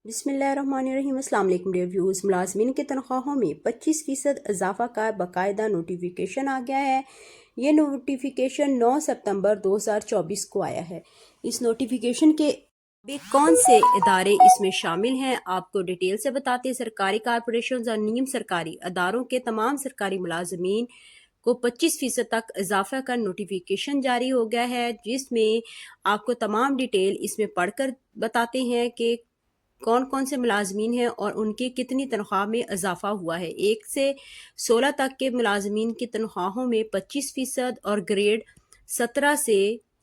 बिस्मिल्लाहिर्रहमानिर्रहीम। अस्सलाम वालेकुम डियर व्यूअर्स। मुलाजमीन की तनख्वाहों में 25% इजाफा का बाकायदा नोटिफिकेशन आ गया है। ये नोटिफिकेशन 9 सितंबर 2024 को आया है। इस नोटिफिकेशन के भी कौन से इदारे इसमें शामिल हैं आपको डिटेल से बताते हैं। सरकारी कारपोरेशन और नीम सरकारी अदारों के तमाम सरकारी मुलाजमीन को 25% तक इजाफा का नोटिफिकेशन जारी हो गया है, जिसमें आपको तमाम डिटेल इसमें पढ़कर बताते हैं कि कौन कौन से मुलाजमीन हैं और उनकी कितनी तनख्वाह में इजाफा हुआ है। 1 से 16 तक के मुलाजमीन की तनख्वाहों में 25% और ग्रेड 17 से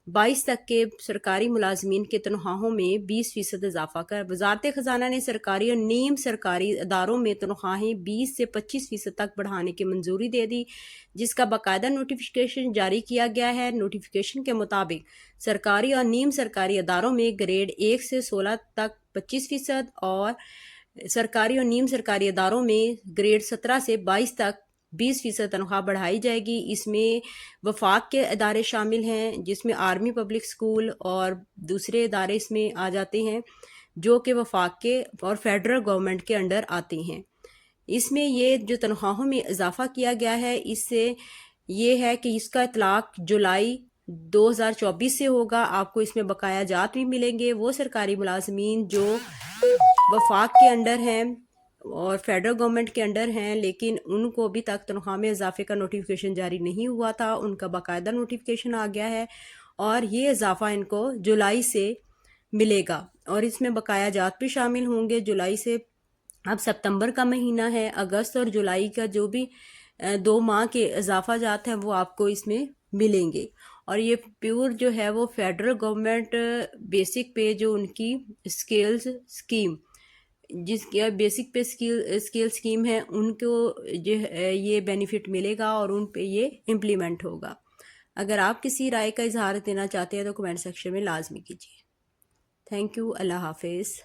22 तक के सरकारी मुलाजमीन की तनख्वाहों में 20% इजाफा कर वजारत खजाना ने सरकारी और नीम सरकारी अदारों में तनख्वाहें 20 से 25% तक बढ़ाने की मंजूरी दे दी, जिसका बाकायदा नोटिफिकेशन जारी किया गया है। नोटिफिकेशन के मुताबिक सरकारी और नीम सरकारी अदारों में ग्रेड 1 से 16 तक 25% और सरकारी और नीम सरकारी अदारों में ग्रेड 17 से 22 तक 20% तनख्वाह बढ़ाई जाएगी। इसमें वफाक के इदारे शामिल हैं, जिसमें आर्मी पब्लिक स्कूल और दूसरे इदारे इसमें आ जाते हैं जो कि वफाक के और फेडरल गवर्नमेंट के अंडर आते हैं। इसमें ये जो तनख्वाहों में इजाफा किया गया है, इससे ये है कि इसका इतलाक जुलाई 2024 से होगा। आपको इसमें बकाया जात भी मिलेंगे। वो सरकारी मुलाजमीन जो वफाक के अंडर हैं और फेडरल गवर्नमेंट के अंडर हैं, लेकिन उनको अभी तक तनख्वाह में इजाफे का नोटिफिकेशन जारी नहीं हुआ था, उनका बाकायदा नोटिफिकेशन आ गया है और ये इजाफा इनको जुलाई से मिलेगा और इसमें बकाया जात भी शामिल होंगे। जुलाई से अब सितंबर का महीना है, अगस्त और जुलाई का जो भी 2 माह के इजाफा जात हैं वो आपको इसमें मिलेंगे। और ये प्योर जो है वो फेडरल गवर्नमेंट बेसिक पे जो उनकी स्केल्स स्कीम जिसकी बेसिक पे स्केल स्कीम है, उनको जो है ये बेनिफिट मिलेगा और उन पे ये इम्प्लीमेंट होगा। अगर आप किसी राय का इजहार देना चाहते हैं तो कमेंट सेक्शन में लाजमी कीजिए। Thank you. अल्लाह हाफिज़।